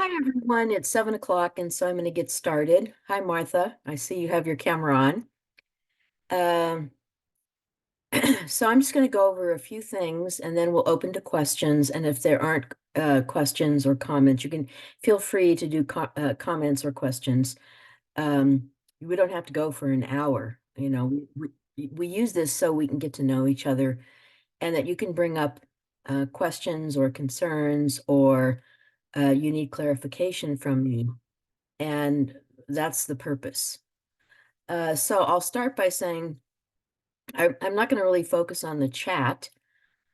Hi, everyone. It's 7 o'clock, and so I'm going to get started. Hi, Martha. I see you have your camera on. Um, so I'm just going to go over a few things, and then we'll open to questions. And if there aren't questions or comments, you can feel free to do comments or questions. We don't have to go for an hour. We use this so we can get to know each other, and that you can bring up questions or concerns or you need clarification from me. And that's the purpose. So I'll start by saying I'm not going to really focus on the chat.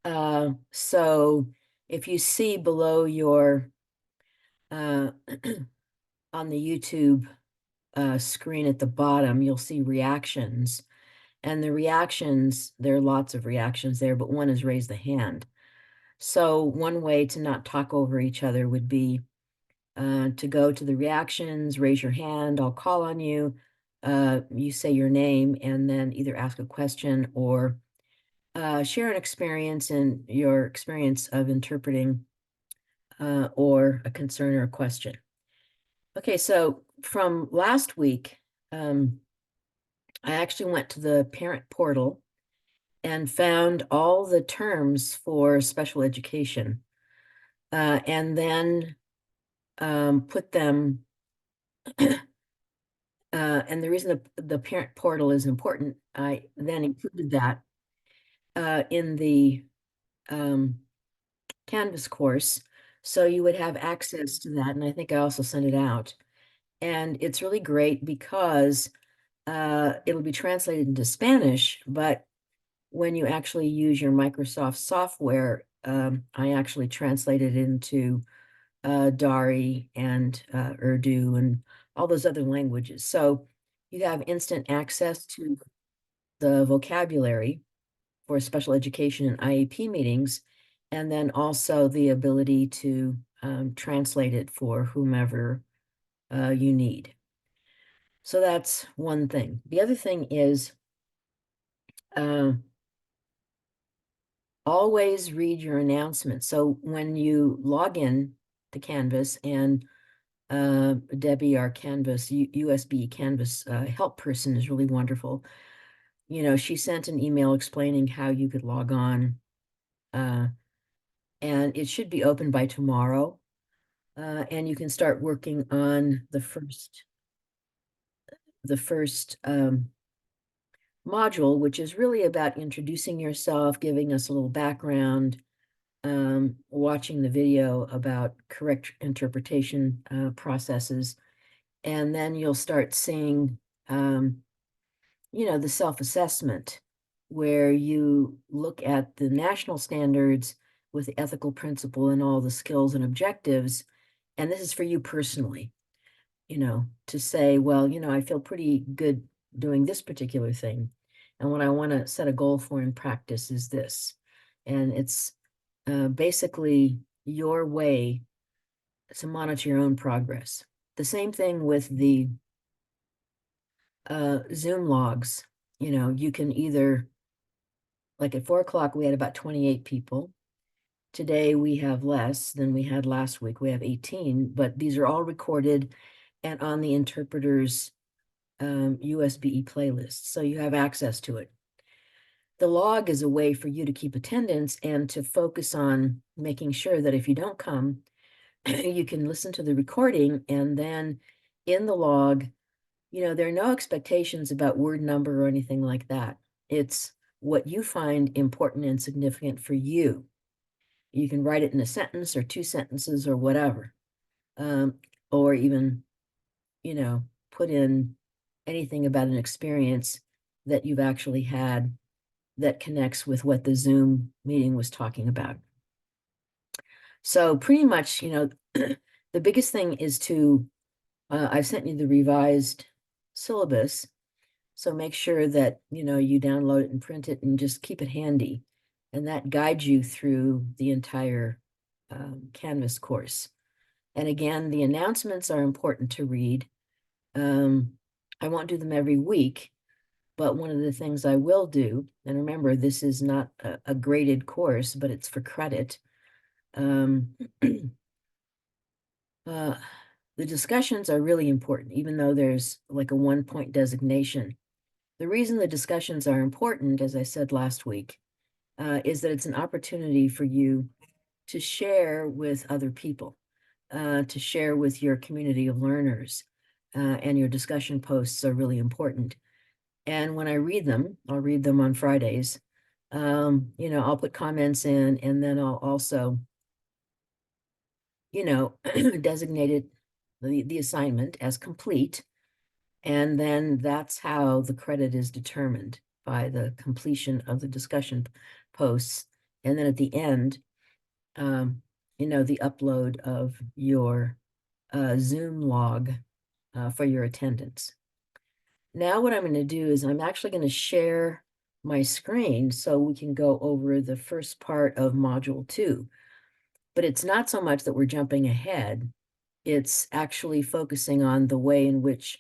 So if you see below your uh, on the YouTube screen at the bottom, you'll see reactions. And the reactions, there are lots of reactions there, but one is raise the hand. So one way to not talk over each other would be to go to the reactions, raise your hand, I'll call on you. You say your name and then either ask a question or share an experience and your experience of interpreting or a concern or a question. Okay, so from last week, I actually went to the parent portal and found all the terms for special education and then put them and the reason the parent portal is important, I then included that in the um, Canvas course. So you would have access to that. And I think I also sent it out. And it's really great because it'll be translated into Spanish, but when you actually use your Microsoft software, I actually translated into Dari and Urdu and all those other languages. So you have instant access to the vocabulary for special education and IEP meetings, and then also the ability to translate it for whomever you need. So that's one thing. The other thing is uh, always read your announcements. So when you log in to Canvas and Debbie, our Canvas, USB Canvas help person is really wonderful. You know, she sent an email explaining how you could log on, and it should be open by tomorrow. And you can start working on the first module, which is really about introducing yourself, giving us a little background, watching the video about correct interpretation processes, and then you'll start seeing, the self-assessment where you look at the national standards with the ethical principle and all the skills and objectives. And this is for you personally, to say, well, I feel pretty good doing this particular thing. And what I want to set a goal for in practice is this. And it's basically your way to monitor your own progress. The same thing with the Zoom logs. You can either, like at 4 o'clock, we had about 28 people. Today we have less than we had last week. We have 18, but these are all recorded and on the interpreter's USB playlist. So you have access to it. The log is a way for you to keep attendance and to focus on making sure that if you don't come, you can listen to the recording, and then in the log, there are no expectations about word number or anything like that. It's what you find important and significant for you. You can write it in a sentence or two sentences or whatever, or even, put in anything about an experience that you've actually had that connects with what the Zoom meeting was talking about. So pretty much, the biggest thing is I've sent you the revised syllabus. So make sure that, you download it and print it and just keep it handy. And that guides you through the entire Canvas course. And again, the announcements are important to read. I won't do them every week, but one of the things I will do, and remember, this is not a graded course, but it's for credit. The discussions are really important, even though there's like a 1-point designation. The reason the discussions are important, as I said last week, is that it's an opportunity for you to share with other people, to share with your community of learners, and your discussion posts are really important. And when I read them, I'll read them on Fridays. I'll put comments in, and then I'll also, designate it, the assignment as complete. And then that's how the credit is determined, by the completion of the discussion posts. And then at the end, the upload of your Zoom log for your attendance. Now what I'm going to do is I'm actually going to share my screen so we can go over the first part of Module 2. But it's not so much that we're jumping ahead. It's actually focusing on the way in which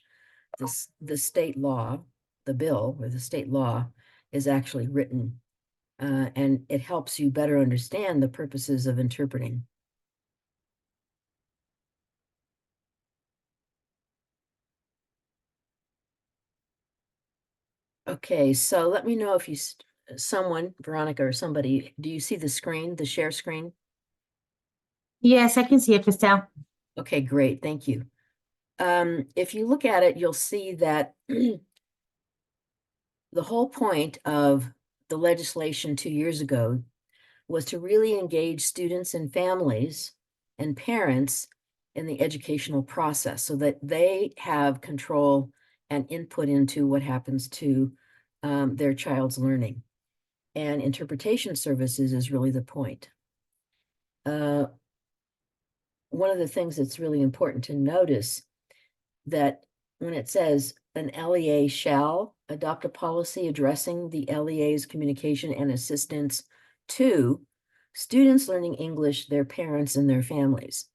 the state law, the bill or the state law is actually written. And it helps you better understand the purposes of interpreting. Okay, so let me know if someone, Veronica or somebody, do you see the screen, the share screen? Yes, I can see it, Christelle. Okay, great, thank you. If you look at it, you'll see that the whole point of the legislation 2 years ago was to really engage students and families and parents in the educational process so that they have control and input into what happens to their child's learning. And interpretation services is really the point. One of the things that's really important to notice that when it says an LEA shall adopt a policy addressing the LEA's communication and assistance to students learning English, their parents, and their families.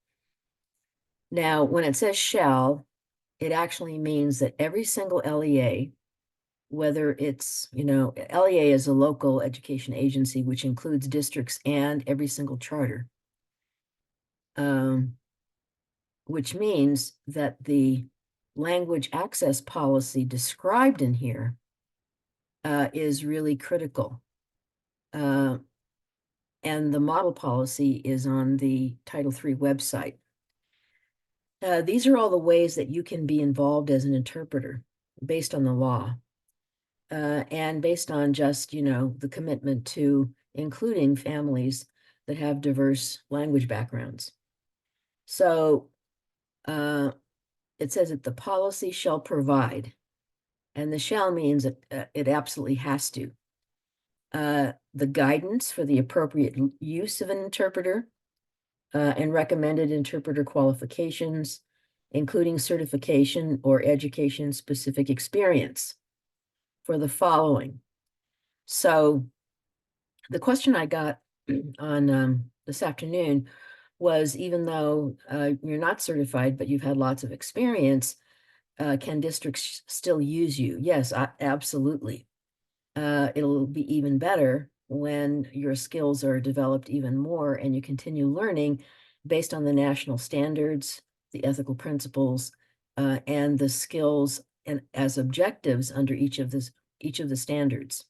Now, when it says shall, it actually means that every single LEA, whether it's, LEA is a local education agency, which includes districts and every single charter, which means that the language access policy described in here is really critical. And the model policy is on the Title III website. These are all the ways that you can be involved as an interpreter based on the law, and based on just, the commitment to including families that have diverse language backgrounds. So it says that the policy shall provide, and the shall means that it absolutely has to. The guidance for the appropriate use of an interpreter, and recommended interpreter qualifications, including certification or education-specific experience for the following. So the question I got on this afternoon was, even though you're not certified, but you've had lots of experience, can districts still use you? Yes, absolutely. It'll be even better when your skills are developed even more and you continue learning based on the national standards, the ethical principles, and the skills and as objectives under each of the standards.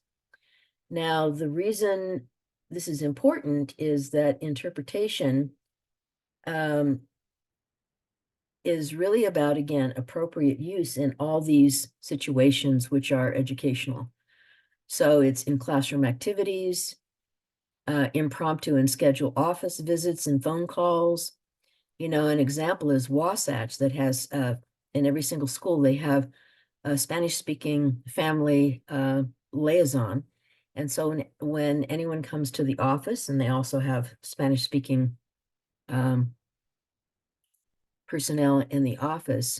Now, the reason this is important is that interpretation is really about, again, appropriate use in all these situations which are educational. So it's in classroom activities, impromptu and scheduled office visits and phone calls. An example is Wasatch, that has, in every single school, they have a Spanish-speaking family liaison. And so when anyone comes to the office, and they also have Spanish-speaking personnel in the office,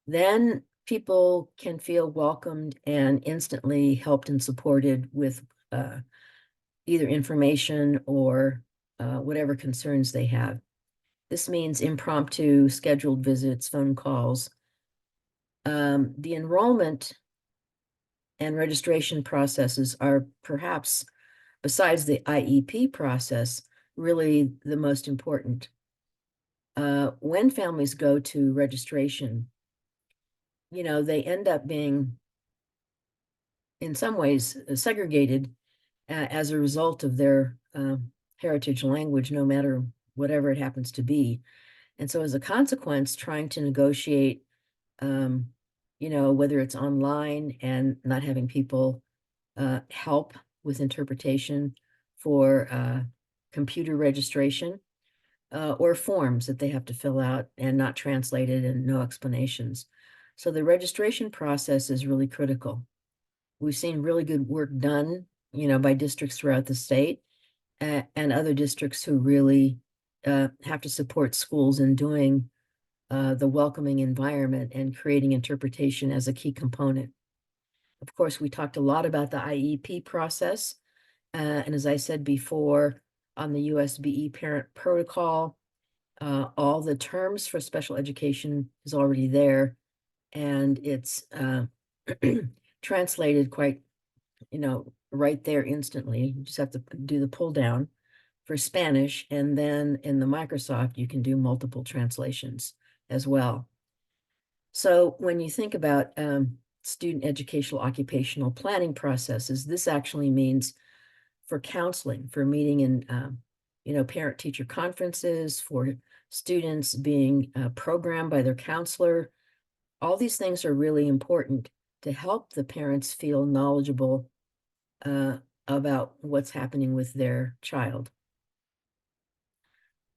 then people can feel welcomed and instantly helped and supported with either information or whatever concerns they have. This means impromptu scheduled visits, phone calls. The enrollment and registration processes are perhaps, besides the IEP process, really the most important. when families go to registration, they end up being, in some ways, segregated as a result of their heritage language, no matter whatever it happens to be. And so as a consequence, trying to negotiate, whether it's online and not having people help with interpretation for computer registration, or forms that they have to fill out and not translated and no explanations. So the registration process is really critical. We've seen really good work done, by districts throughout the state, and other districts who really have to support schools in doing the welcoming environment and creating interpretation as a key component. Of course, we talked a lot about the IEP process. And as I said before, on the USBE parent protocol, all the terms for special education is already there, and it's translated quite, right there instantly. You just have to do the pull down for Spanish, and then in the Microsoft, you can do multiple translations as well. So when you think about student educational occupational planning processes, this actually means for counseling, for meeting in, parent-teacher conferences, for students being programmed by their counselor. All these things are really important to help the parents feel knowledgeable about what's happening with their child.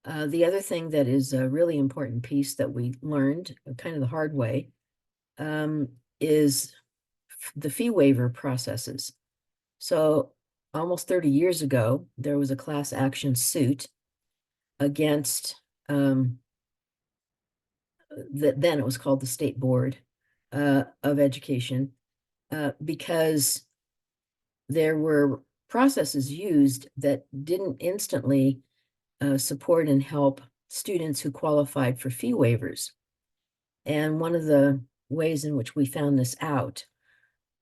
The other thing that is a really important piece that we learned kind of the hard way is the fee waiver processes. So almost 30 years ago, there was a class action suit against then it was called the State Board of Education, because there were processes used that didn't instantly support and help students who qualified for fee waivers. And one of the ways in which we found this out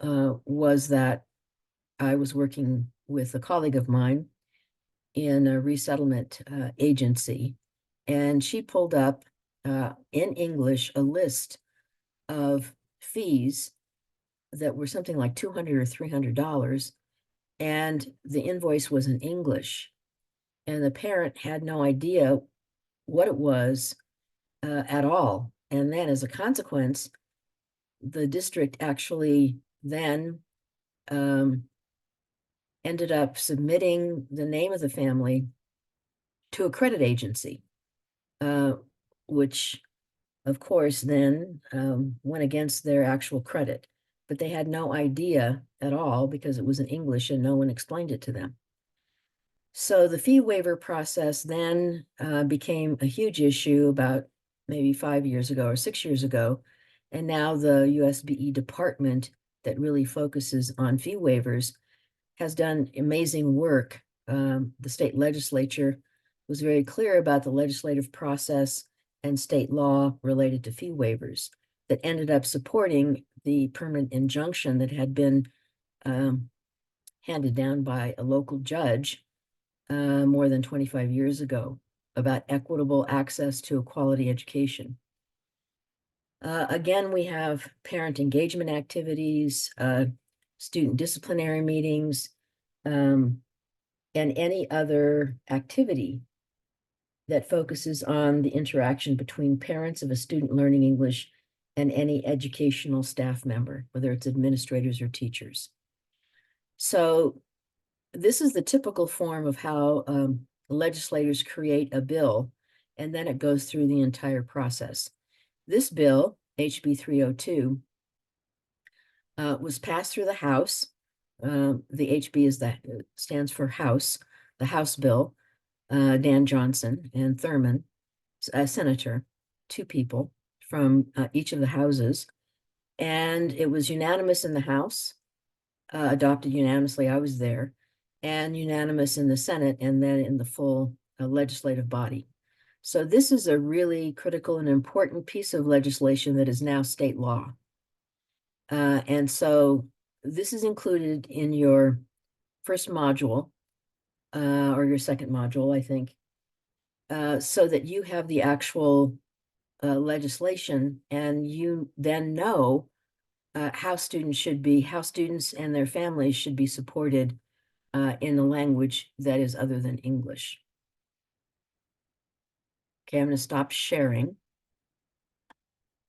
was that I was working with a colleague of mine in a resettlement agency, and she pulled up in English a list of fees that were something like $200 or $300, and the invoice was in English, and the parent had no idea what it was at all. And then as a consequence, the district actually then ended up submitting the name of the family to a credit agency, which of course then went against their actual credit, but they had no idea at all because it was in English and no one explained it to them. So the fee waiver process then became a huge issue about maybe 5 years ago or 6 years ago. And now the USBE department that really focuses on fee waivers has done amazing work. The state legislature was very clear about the legislative process and state law related to fee waivers that ended up supporting the permanent injunction that had been handed down by a local judge more than 25 years ago about equitable access to a quality education. Again, we have parent engagement activities, student disciplinary meetings, and any other activity that focuses on the interaction between parents of a student learning English and any educational staff member, whether it's administrators or teachers. So this is the typical form of how legislators create a bill, and then it goes through the entire process. This bill, HB 302, was passed through the House. The HB stands for House, the House bill. Dan Johnson and Thurman, a senator, two people from each of the houses. And it was unanimous in the House, adopted unanimously. I was there, and unanimous in the Senate, and then in the full legislative body. So this is a really critical and important piece of legislation that is now state law. And so this is included in your first module, or your second module, I think. so that you have the actual legislation, and you then know how students and their families should be supported in a language that is other than English. Okay, I'm going to stop sharing.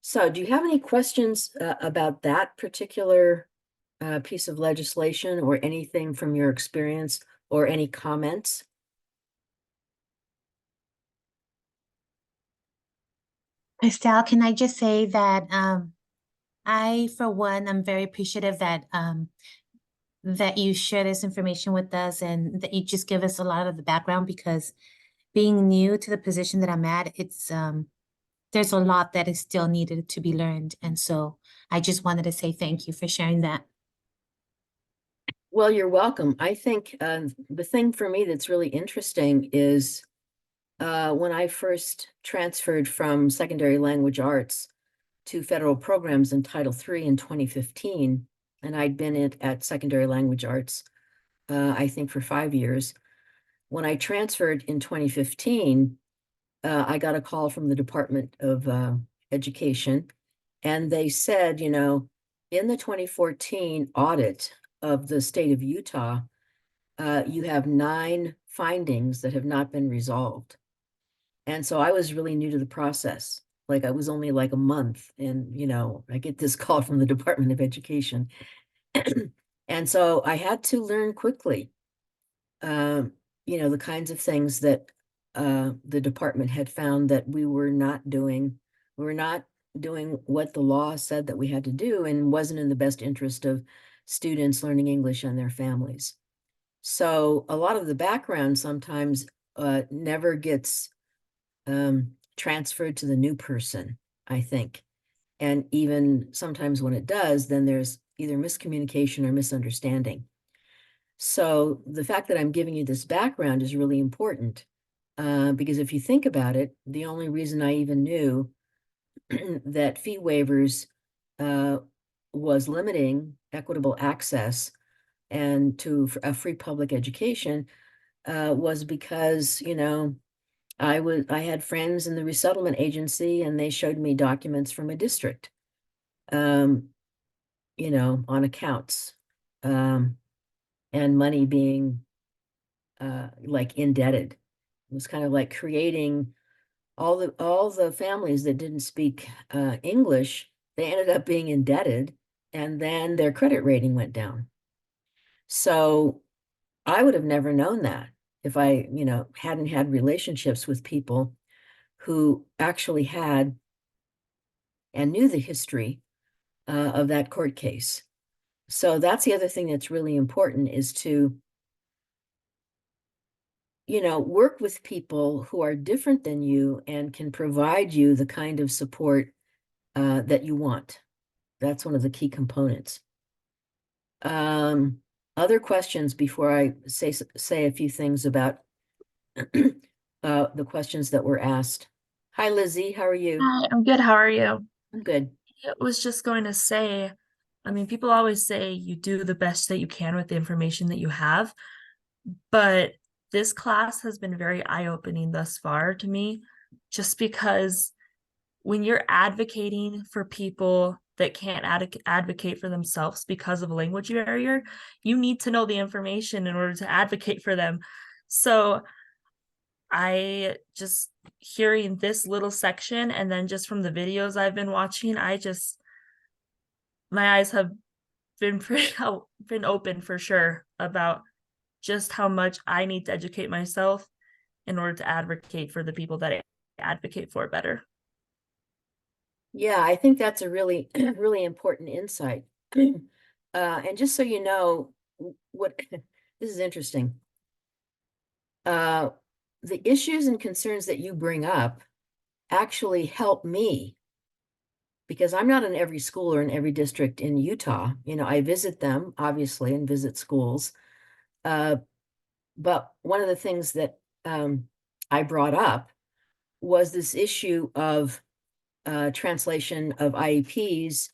So do you have any questions about that particular piece of legislation, or anything from your experience, or any comments? Estelle, can I just say that I, for one, I'm very appreciative that you share this information with us and that you just give us a lot of the background because being new to the position that I'm at, it's there's a lot that is still needed to be learned. And so I just wanted to say thank you for sharing that. Well, you're welcome. I think the thing for me that's really interesting is when I first transferred from secondary language arts to federal programs in Title III in 2015, and I'd been at secondary language arts, I think, for 5 years. When I transferred in 2015, I got a call from the Department of Education, and they said, you know, in the 2014 audit of the state of Utah, you have 9 findings that have not been resolved. And so I was really new to the process. Like, I was only like a month, and, you know, I get this call from the Department of Education. And so I had to learn quickly, um, you know, the kinds of things that the department had found that we were not doing. We were not doing what the law said that we had to do, and wasn't in the best interest of students learning English and their families. So a lot of the background sometimes never gets transferred to the new person, I think. And even sometimes when it does, then there's either miscommunication or misunderstanding. So the fact that I'm giving you this background is really important, because if you think about it, the only reason I even knew that fee waivers uh, was limiting equitable access and to a free public education was because, you know, I had friends in the resettlement agency, and they showed me documents from a district, um, you know, on accounts, um, and money being like indebted. It was kind of like creating all the families that didn't speak English. They ended up being indebted, and then their credit rating went down. So I would have never known that if I, you know, hadn't had relationships with people who actually had and knew the history of that court case. So that's the other thing that's really important, is to, you know, work with people who are different than you and can provide you the kind of support that you want. That's one of the key components. Other questions before I say a few things about the questions that were asked. Hi, Lizzie, how are you? Hi, I'm good. How are you? I'm good. I was just going to say, I mean, people always say you do the best that you can with the information that you have, but this class has been very eye-opening thus far to me, just because when you're advocating for people that can't advocate for themselves because of a language barrier, you need to know the information in order to advocate for them. So I just hearing this little section and then just from the videos I've been watching, my eyes have been been open for sure about just how much I need to educate myself in order to advocate for the people that I advocate for better. Yeah, I think that's a really, really important insight. And just so you know, what this is interesting. The issues and concerns that you bring up actually help me, because I'm not in every school or in every district in Utah. You know, I visit them, obviously, and visit schools. But one of the things that I brought up was this issue of translation of IEPs,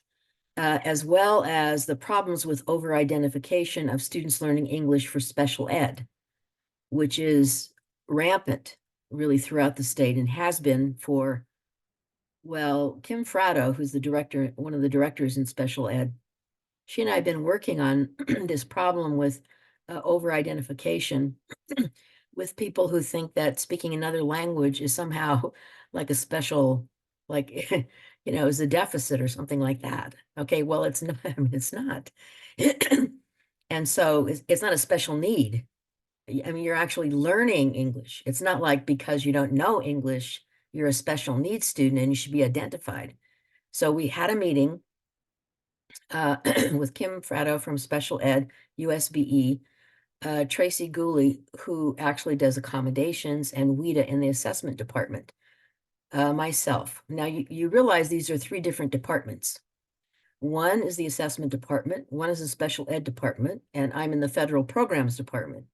as well as the problems with over-identification of students learning English for special ed, which is rampant really throughout the state and has been for, well, Kim Fratto, who's the director, one of the directors in special ed, she and I have been working on this problem with over-identification with people who think that speaking another language is somehow like a special, like, is a deficit or something like that. Okay, well, it's not, I mean, it's not. And so it's not a special need. I mean, you're actually learning English. It's not like because you don't know English, you're a special needs student and you should be identified. So we had a meeting with Kim Fratto from Special Ed, USBE, Tracy Gooley, who actually does accommodations, and Wida in the assessment department, myself. Now, you realize these are three different departments. One is the assessment department, one is the special ed department, and I'm in the federal programs department.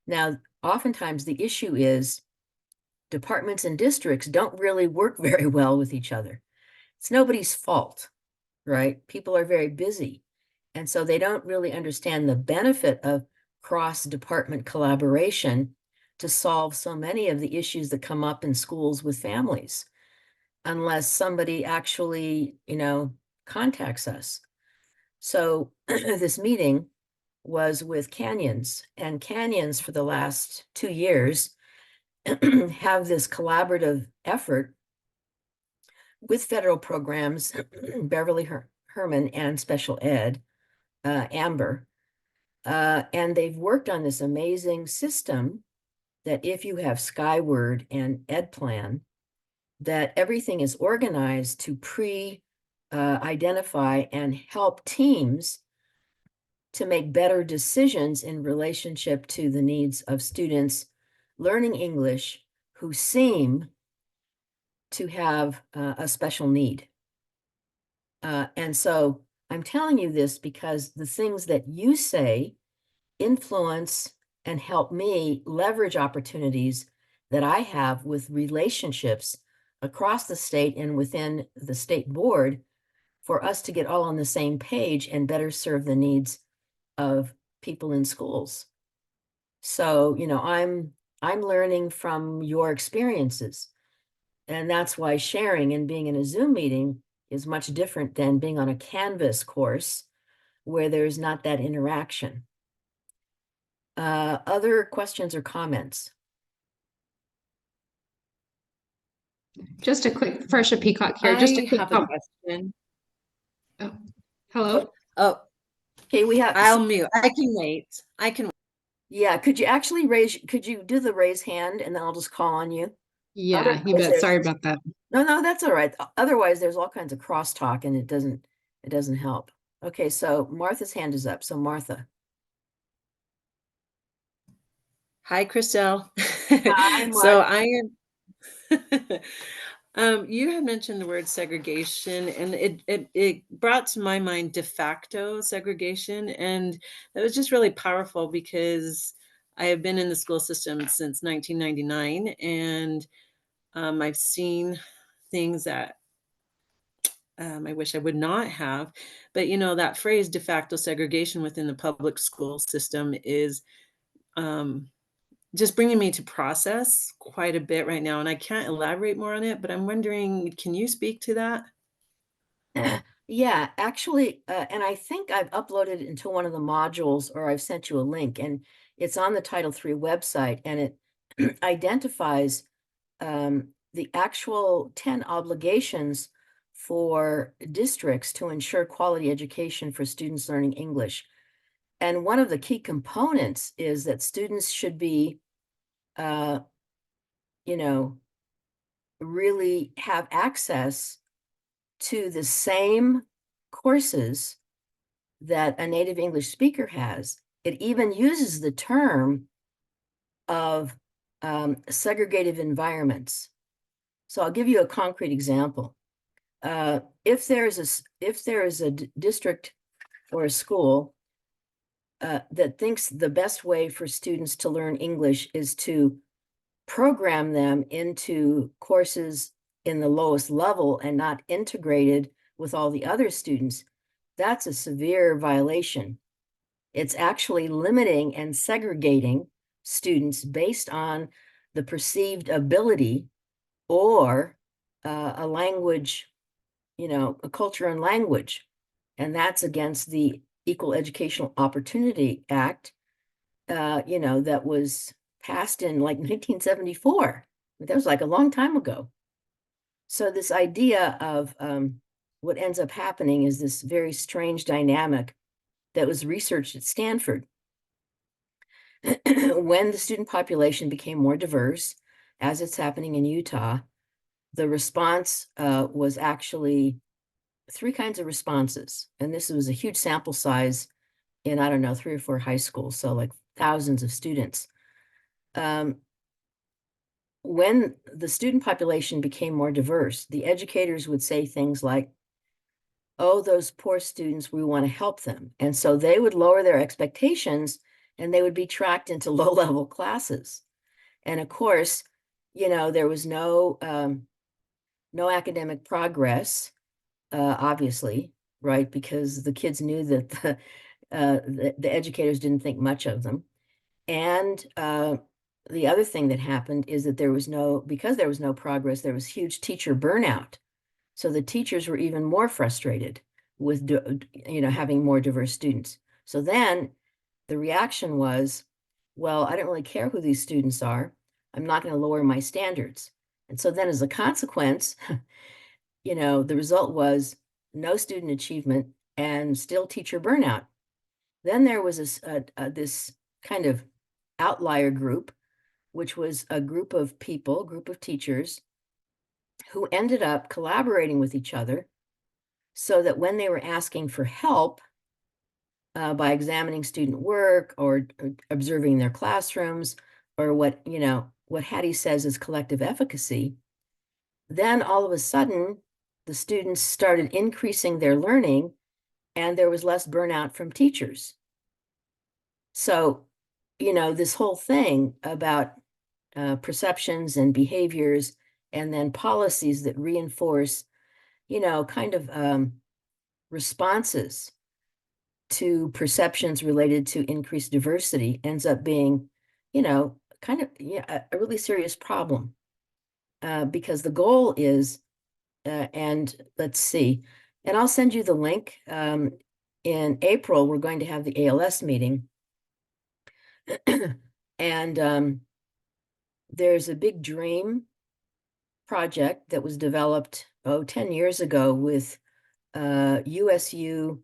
Now, oftentimes the issue is departments and districts don't really work very well with each other. It's nobody's fault, right? People are very busy. And so they don't really understand the benefit of cross-department collaboration to solve so many of the issues that come up in schools with families, unless somebody actually, contacts us. So this meeting was with Canyons, and Canyons for the last 2 years have this collaborative effort with federal programs, Beverly Herman and special ed, Amber. And they've worked on this amazing system that if you have Skyward and EdPlan, that everything is organized to identify and help teams to make better decisions in relationship to the needs of students learning English who seem to have a special need. And so I'm telling you this because the things that you say influence and help me leverage opportunities that I have with relationships across the state and within the state board for us to get all on the same page and better serve the needs of people in schools. So, I'm learning from your experiences. And that's why sharing and being in a Zoom meeting is much different than being on a Canvas course where there's not that interaction. Other questions or comments? Just a quick, Farsha Peacock here, just a I quick have a question. Oh, hello? Oh, Okay, we have, I'll mute. I can wait. I can. yeah, could you do the raise hand and then I'll just call on you? Yeah, you Otherwise, bet. there's- Sorry about that. No, that's all right. Otherwise, there's all kinds of crosstalk and it doesn't help. Okay, so Martha's hand is up. So Martha. Hi, Christelle. Hi, So I am. You had mentioned the word segregation, and it brought to my mind de facto segregation, and that was just really powerful because I have been in the school system since 1999, and I've seen things that I wish I would not have. But that phrase de facto segregation within the public school system is just bringing me to process quite a bit right now. And I can't elaborate more on it, but I'm wondering, can you speak to that? Yeah, actually, and I think I've uploaded it into one of the modules or I've sent you a link and it's on the Title III website and it identifies the actual 10 obligations for districts to ensure quality education for students learning English. And one of the key components is that students should be, really have access to the same courses that a native English speaker has. It even uses the term of segregated environments. So I'll give you a concrete example. If there is a district or a school that thinks the best way for students to learn English is to program them into courses in the lowest level and not integrated with all the other students, that's a severe violation. It's actually limiting and segregating students based on the perceived ability or a language, a culture and language. And that's against the Equal Educational Opportunity Act, that was passed in like 1974. That was like a long time ago. So this idea of what ends up happening is this very strange dynamic that was researched at Stanford. When the student population became more diverse, as it's happening in Utah, the response was actually three kinds of responses. And this was a huge sample size in, I don't know, 3 or 4 high schools, so like thousands of students. When the student population became more diverse, the educators would say things like, oh, those poor students, we want to help them. And so they would lower their expectations and they would be tracked into low-level classes. And of course, there was no academic progress, obviously, right? Because the kids knew that the educators didn't think much of them. And the other thing that happened is that because there was no progress, there was huge teacher burnout. So the teachers were even more frustrated with, having more diverse students. So then the reaction was, well, I don't really care who these students are. I'm not going to lower my standards. And so then as a consequence, the result was no student achievement and still teacher burnout. Then there was this kind of outlier group, which was a group of teachers who ended up collaborating with each other so that when they were asking for help by examining student work or observing their classrooms or what Hattie says is collective efficacy, then all of a sudden the students started increasing their learning and there was less burnout from teachers. So, this whole thing about perceptions and behaviors and then policies that reinforce, kind of responses to perceptions related to increased diversity ends up being, kind of a really serious problem. Because the goal is, and let's see, and I'll send you the link. In April, we're going to have the ALS meeting. And there's a big dream project that was developed 10 years ago with USU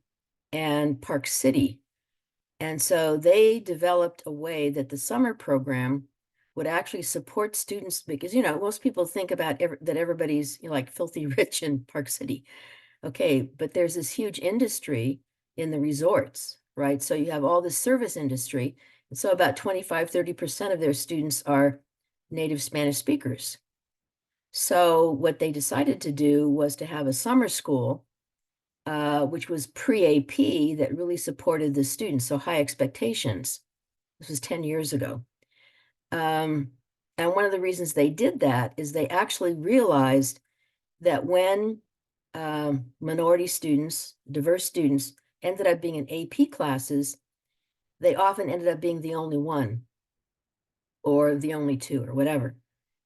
and Park City. And so they developed a way that the summer program would actually support students because, most people think about that everybody's like filthy rich in Park City. Okay, but there's this huge industry in the resorts, right? So you have all this service industry. And so about 25-30% of their students are native Spanish speakers. So what they decided to do was to have a summer school, which was pre-AP that really supported the students. So high expectations. This was 10 years ago. And one of the reasons they did that is they actually realized that when minority students, diverse students, ended up being in AP classes, they often ended up being the only one or the only two or whatever.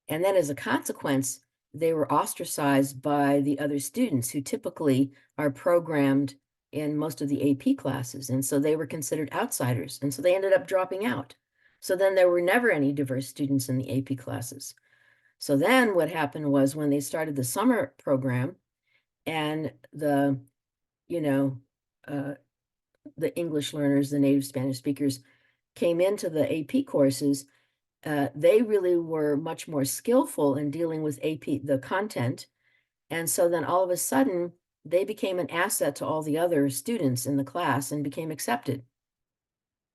And then as a consequence, they were ostracized by the other students who typically are programmed in most of the AP classes. And so they were considered outsiders. And so they ended up dropping out. So then there were never any diverse students in the AP classes. So then what happened was when they started the summer program and the English learners, the native Spanish speakers came into the AP courses, they really were much more skillful in dealing with AP, the content. And so then all of a sudden, they became an asset to all the other students in the class and became accepted.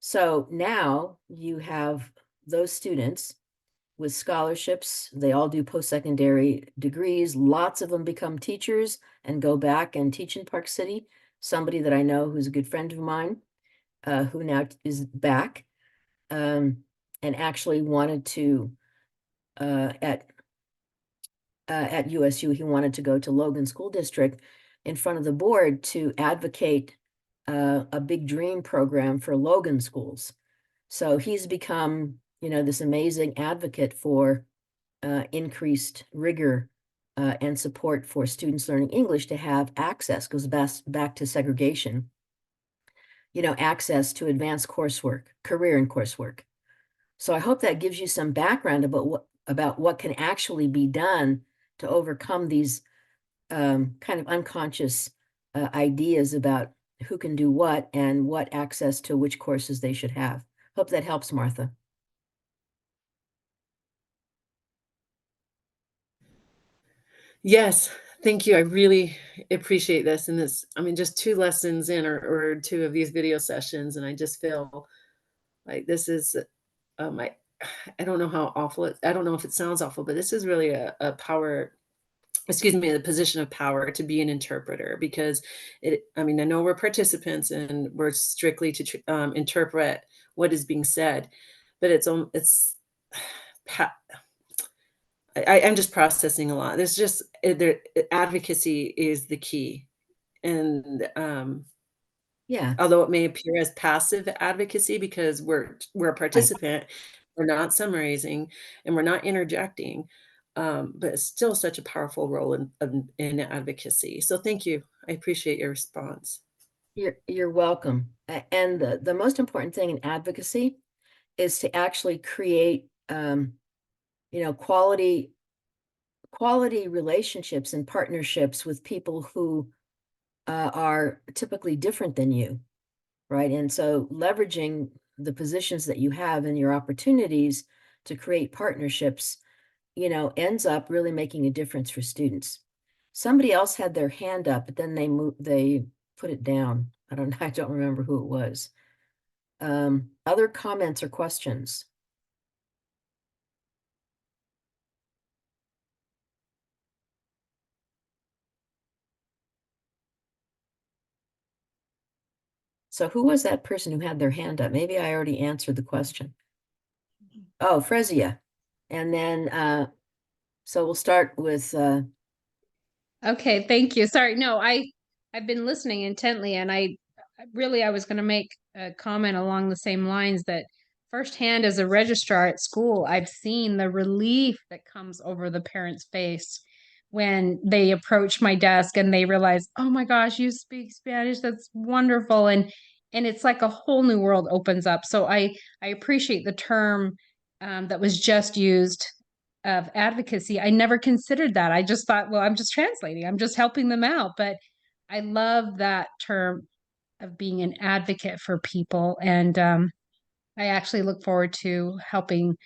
So now you have those students with scholarships. They all do post-secondary degrees. Lots of them become teachers and go back and teach in Park City. Somebody that I know who's a good friend of mine, who now is back, and actually wanted to, at USU, he wanted to go to Logan School District in front of the board to advocate a big dream program for Logan schools. So he's become this amazing advocate for increased rigor and support for students learning English to have access, goes back to segregation, access to advanced coursework, career and coursework. So I hope that gives you some background about what can actually be done to overcome these kind of unconscious ideas about who can do what and what access to which courses they should have. Hope that helps, Martha. Yes, thank you. I really appreciate this. And this, I mean, just 2 lessons in or 2 of these video sessions, and I just feel like this is, I don't know how awful I don't know if it sounds awful, but this is really a power, excuse me, a position of power to be an interpreter, because I mean, I know we're participants and we're strictly to interpret what is being said, but I'm just processing a lot. There's just advocacy is the key, and Yeah. although it may appear as passive advocacy because we're a participant, we're not summarizing and we're not interjecting, but it's still such a powerful role in advocacy. So thank you. I appreciate your response. You're welcome. And the most important thing in advocacy is to actually create, quality relationships and partnerships with people who are typically different than you, right? And so leveraging the positions that you have and your opportunities to create partnerships, ends up really making a difference for students. Somebody else had their hand up, but then they put it down. I don't remember who it was. Other comments or questions? So who was that person who had their hand up? Maybe I already answered the question. Oh, Frezia. And then, so we'll start with, Okay, thank you. Sorry, no, I've been listening intently, and I was going to make a comment along the same lines that firsthand as a registrar at school, I've seen the relief that comes over the parent's face when they approach my desk and they realize, oh my gosh, you speak Spanish. That's wonderful. And it's like a whole new world opens up. So I appreciate the term that was just used of advocacy. I never considered that. I just thought, well, I'm just translating, I'm just helping them out. But I love that term of being an advocate for people. And I actually look forward to helping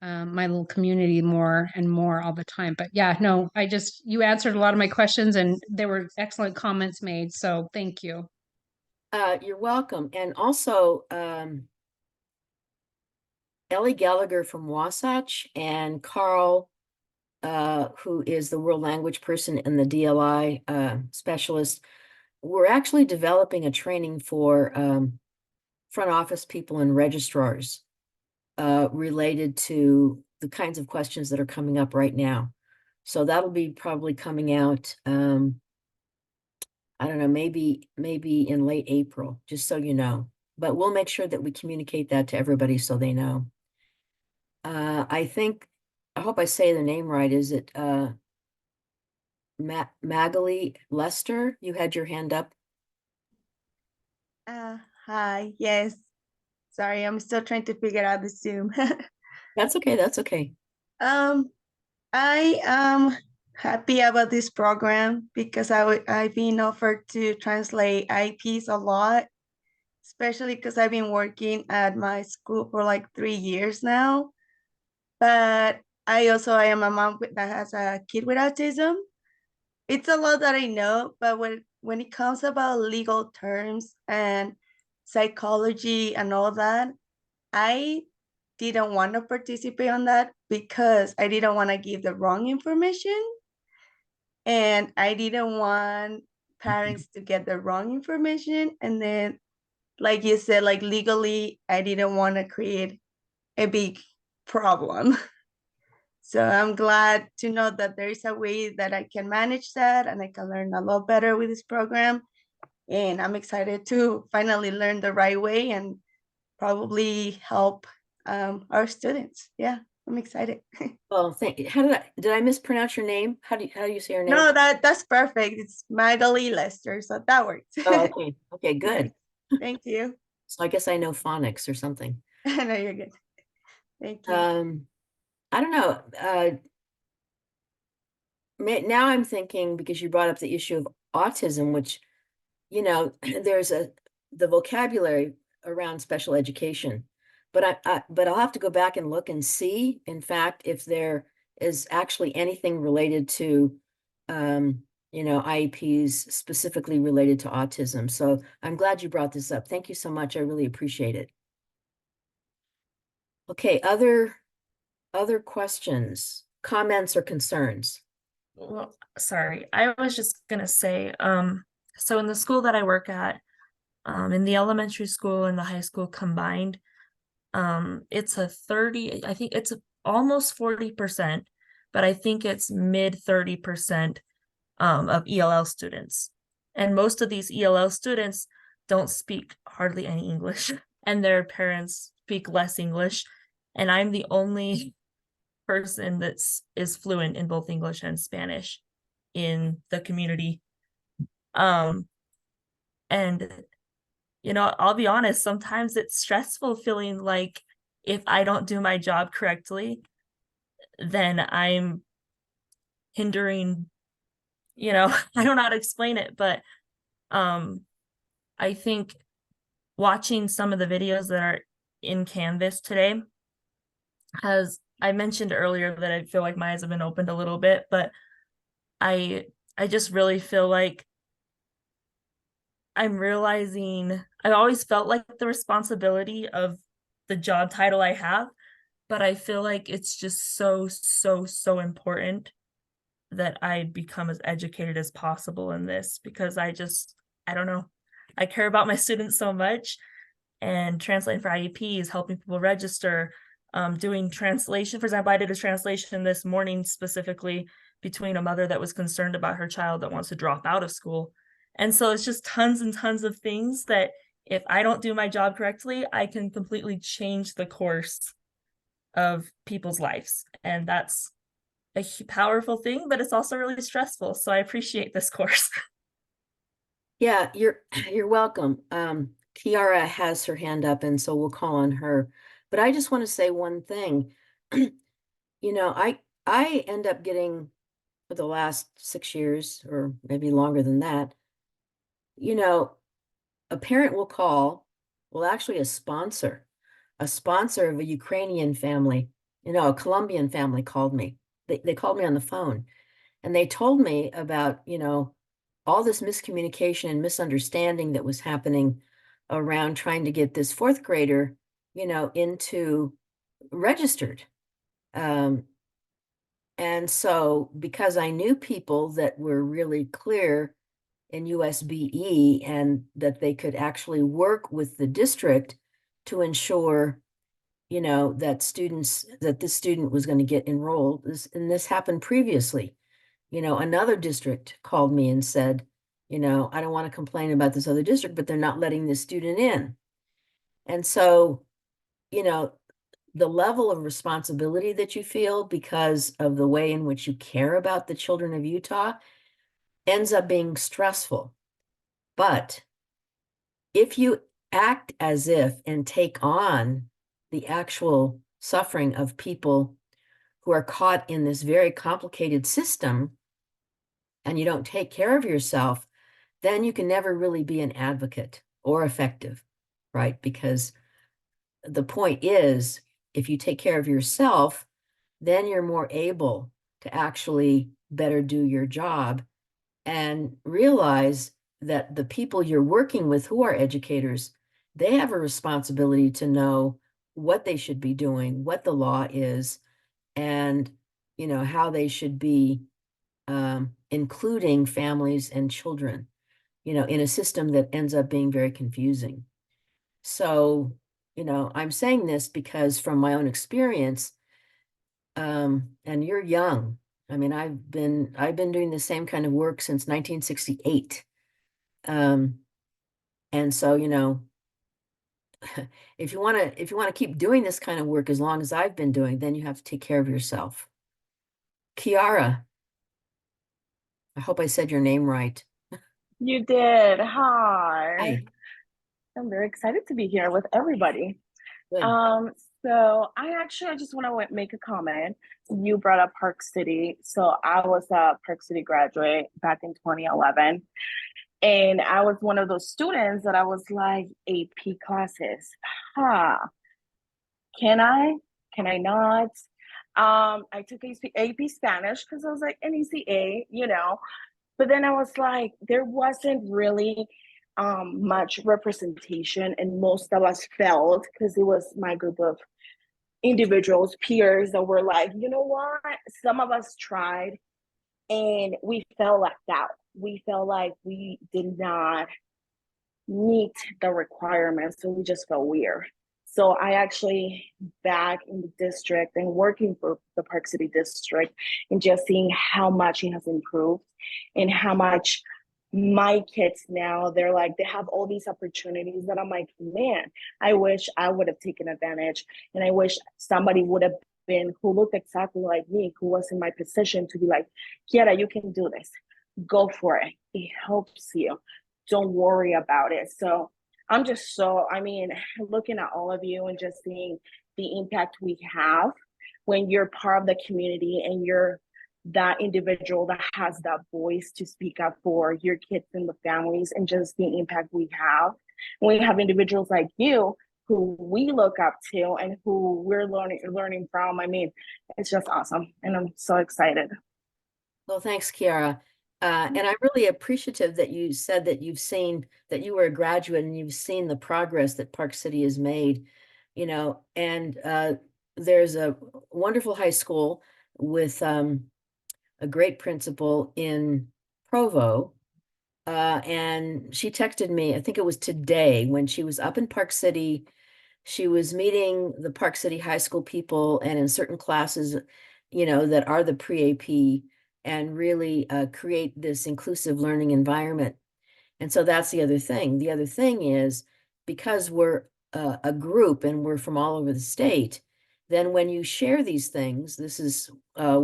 my little community more and more all the time. But yeah, no, you answered a lot of my questions and there were excellent comments made. So thank you. you're welcome. And also, Ellie Gallagher from Wasatch and Carl, who is the world language person and the DLI specialist, we're actually developing a training for front office people and registrars related to the kinds of questions that are coming up right now. So that'll be probably coming out, I don't know, maybe in late April, just so you know. But we'll make sure that we communicate that to everybody so they know. I hope I say the name right. Is it Magali Lester? You had your hand up. Hi, yes. Sorry, I'm still trying to figure out the Zoom. That's okay. That's okay. I am happy about this program because I've been offered to translate IPs a lot, especially because I've been working at my school for like 3 years now. But I am a mom that has a kid with autism. It's a lot that I know, but when it comes about legal terms and psychology and all that, I didn't want to participate on that because I didn't want to give the wrong information. And I didn't want parents to get the wrong information. And then, like you said, like legally, I didn't want to create a big problem. So I'm glad to know that there is a way that I can manage that and I can learn a lot better with this program. And I'm excited to finally learn the right way and probably help our students. Yeah, I'm excited. Well, how did I mispronounce your name? How do you say your name? No, that's perfect. It's Magali Lester, so that works. Oh, okay. Okay, good. Thank you. So I guess I know phonics or something. No, you're good. Thank you. I don't know. Now I'm thinking, because you brought up the issue of autism, which, you know, there's the vocabulary around special education, but but I'll have to go back and look and see, in fact, if there is actually anything related to, you know, IEPs specifically related to autism. So I'm glad you brought this up. Thank you so much. I really appreciate it. Okay, other questions, comments, or concerns? Well, sorry, I was just gonna say, so in the school that I work at, in the elementary school and the high school combined, it's a 30, I think it's almost 40%, but I think it's mid 30% of ELL students. And most of these ELL students don't speak hardly any English, and their parents speak less English. And I'm the only person is fluent in both English and Spanish in the community. And you know, I'll be honest, sometimes it's stressful feeling like if I don't do my job correctly, then I'm hindering, you know, I don't know how to explain it, but I think watching some of the videos that are in Canvas today has, I mentioned earlier that I feel like my eyes have been opened a little bit, but I just really feel like I'm realizing I always felt like the responsibility of the job title I have, but I feel like it's just so important that I become as educated as possible in this, because I don't know, I care about my students so much, and translating for IEPs, helping people register, doing translation. For example, I did a translation this morning specifically between a mother that was concerned about her child that wants to drop out of school. And so it's just tons and tons of things that if I don't do my job correctly, I can completely change the course of people's lives. And that's a powerful thing, but it's also really stressful. So I appreciate this course. Yeah, you're welcome. Kiara has her hand up, and so we'll call on her. But I just want to say one thing. You know, I end up getting, for the last 6 years, or maybe longer than that, you know, a parent will call, well, actually a sponsor of a Ukrainian family, you know, a Colombian family called me. They called me on the phone, and they told me about, you know, all this miscommunication and misunderstanding that was happening around trying to get this fourth grader, you know, into registered. And so, because I knew people that were really clear in USBE and that they could actually work with the district to ensure, you know, that this student was going to get enrolled. This happened previously. You know, another district called me and said, you know, I don't want to complain about this other district, but they're not letting this student in. And so, you know, the level of responsibility that you feel because of the way in which you care about the children of Utah ends up being stressful. But if you act as if and take on the actual suffering of people who are caught in this very complicated system, and you don't take care of yourself, then you can never really be an advocate or effective, right? Because the point is, if you take care of yourself, then you're more able to actually better do your job and realize that the people you're working with who are educators, they have a responsibility to know what they should be doing, what the law is, and, you know, how they should be including families and children, you know, in a system that ends up being very confusing. So, you know, I'm saying this because from my own experience, and you're young. I mean, I've been doing the same kind of work since 1968. And so, you know, if you want to keep doing this kind of work as long as I've been doing, then you have to take care of yourself. Kiara, I hope I said your name right. You did. Hi. Hi. I'm very excited to be here with everybody. Good. So I just want to make a comment. You brought up Park City. So I was a Park City graduate back in 2011. And I was one of those students that I was like, AP classes. Huh. Can I? Can I not? I took AP Spanish because I was like an ECA, you know. But then I was like, there wasn't really much representation, and most of us felt, because it was my group of individuals, peers, that were like, you know what? Some of us tried and we felt left out. We felt like we did not meet the requirements, so we just felt weird. So I actually back in the district and working for the Park City district and just seeing how much it has improved and how much my kids now, they're like, they have all these opportunities that I'm like, man, I wish I would have taken advantage. And I wish somebody would have been who looked exactly like me, who was in my position to be like, Kiara, you can do this. Go for it. It helps you. Don't worry about it. So I'm just so, I mean, looking at all of you and just seeing the impact we have when you're part of the community and you're that individual that has that voice to speak up for your kids and the families, and just the impact we have when we have individuals like you who we look up to and who we're learning from. I mean, it's just awesome. And I'm so excited. Well, thanks, Kiara. And I'm really appreciative that you said that you've seen that you were a graduate and you've seen the progress that Park City has made, you know, and there's a wonderful high school with a great principal in Provo. And she texted me, I think it was today, when she was up in Park City. She was meeting the Park City High School people, and in certain classes, you know, that are the pre-AP, and really create this inclusive learning environment. And so that's the other thing. The other thing is, because we're a group and we're from all over the state, then when you share these things, this is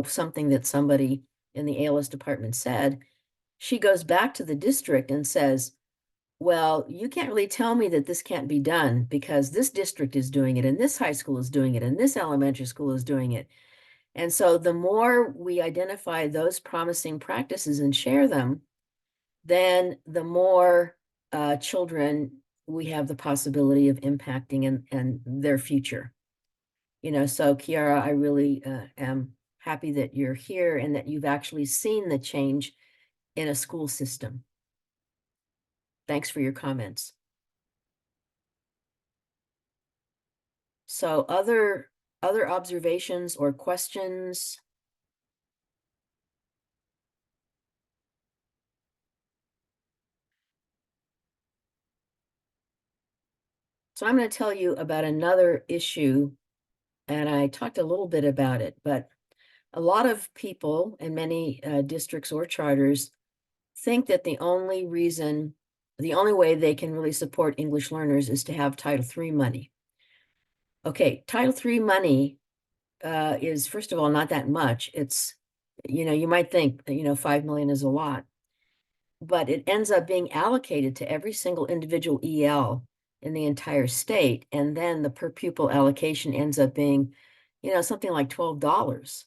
something that somebody in the ALS department said, she goes back to the district and says, well, you can't really tell me that this can't be done because this district is doing it and this high school is doing it and this elementary school is doing it. And so the more we identify those promising practices and share them, then the more children we have the possibility of impacting and their future. You know, so Kiara, I really am happy that you're here and that you've actually seen the change in a school system. Thanks for your comments. So other observations or questions? So I'm going to tell you about another issue, and I talked a little bit about it, but a lot of people in many districts or charters think that the only way they can really support English learners is to have Title III money. Okay, Title III money is, first of all, not that much. It's, you know, you might think that, you know, 5 million is a lot, but it ends up being allocated to every single individual EL in the entire state. And then the per pupil allocation ends up being, you know, something like $12.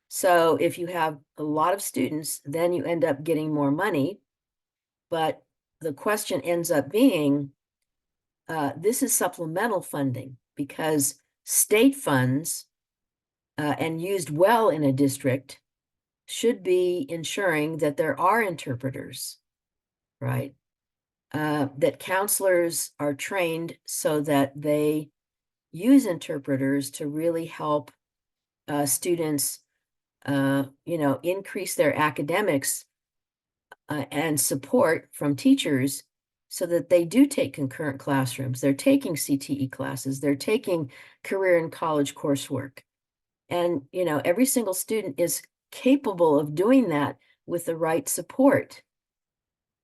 So if you have a lot of students, then you end up getting more money. But the question ends up being, this is supplemental funding, because state funds and used well in a district should be ensuring that there are interpreters, right? That counselors are trained so that they use interpreters to really help students, you know, increase their academics and support from teachers so that they do take concurrent classrooms. They're taking CTE classes. They're taking career and college coursework. And, you know, every single student is capable of doing that with the right support.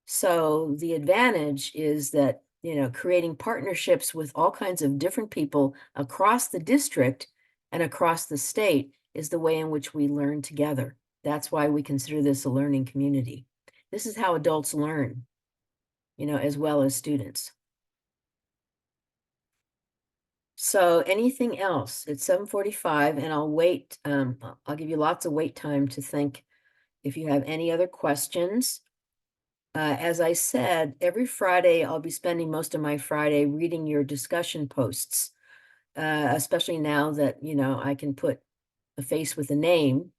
So the advantage is that you know, creating partnerships with all kinds of different people across the district and across the state is the way in which we learn together. That's why we consider this a learning community. This is how adults learn, you know, as well as students. So anything else? It's 7:45 and I'll wait. I'll give you lots of wait time to think if you have any other questions. As I said, every Friday, I'll be spending most of my Friday reading your discussion posts, especially now that, you know, I can put a face with a name.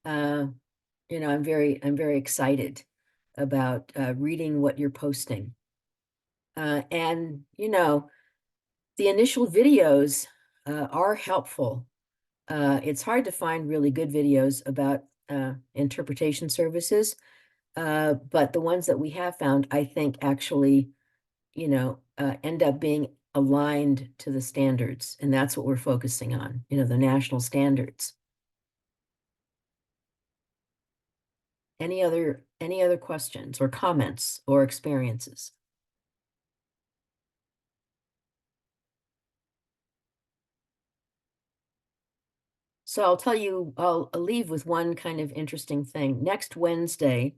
You know, I'm very excited about reading what you're posting. And, you know, the initial videos are helpful. It's hard to find really good videos about interpretation services. But the ones that we have found, I think actually, you know, end up being aligned to the standards. And that's what we're focusing on, you know, the national standards. Any other questions or comments or experiences? So I'll tell you, I'll leave with one kind of interesting thing. Next Wednesday,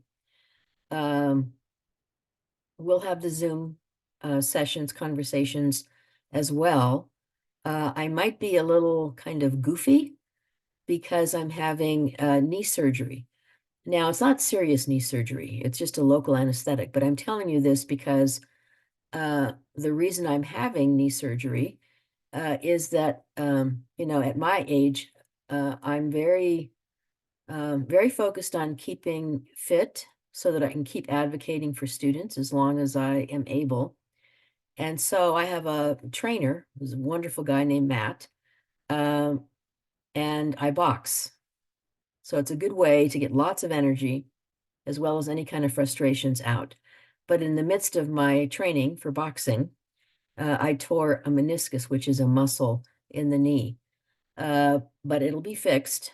we'll have the Zoom sessions, conversations as well. I might be a little kind of goofy because I'm having knee surgery. Now, it's not serious knee surgery. It's just a local anesthetic, but I'm telling you this because the reason I'm having knee surgery is that, you know, at my age, I'm very focused on keeping fit so that I can keep advocating for students as long as I am able. And so I have a trainer, who's a wonderful guy named Matt, and I box. So it's a good way to get lots of energy as well as any kind of frustrations out. But in the midst of my training for boxing, I tore a meniscus, which is a muscle in the knee. But it'll be fixed.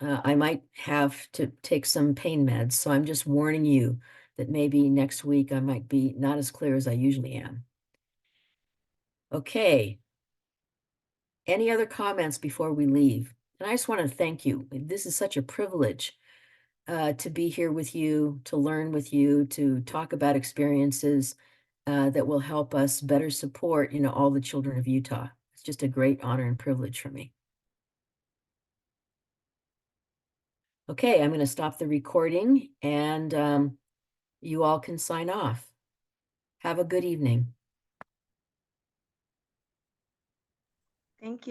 I might have to take some pain meds. So I'm just warning you that maybe next week I might be not as clear as I usually am. Okay. Any other comments before we leave? And I just want to thank you. This is such a privilege to be here with you, to learn with you, to talk about experiences that will help us better support, you know, all the children of Utah. It's just a great honor and privilege for me. Okay, I'm going to stop the recording and you all can sign off. Have a good evening. Thank you.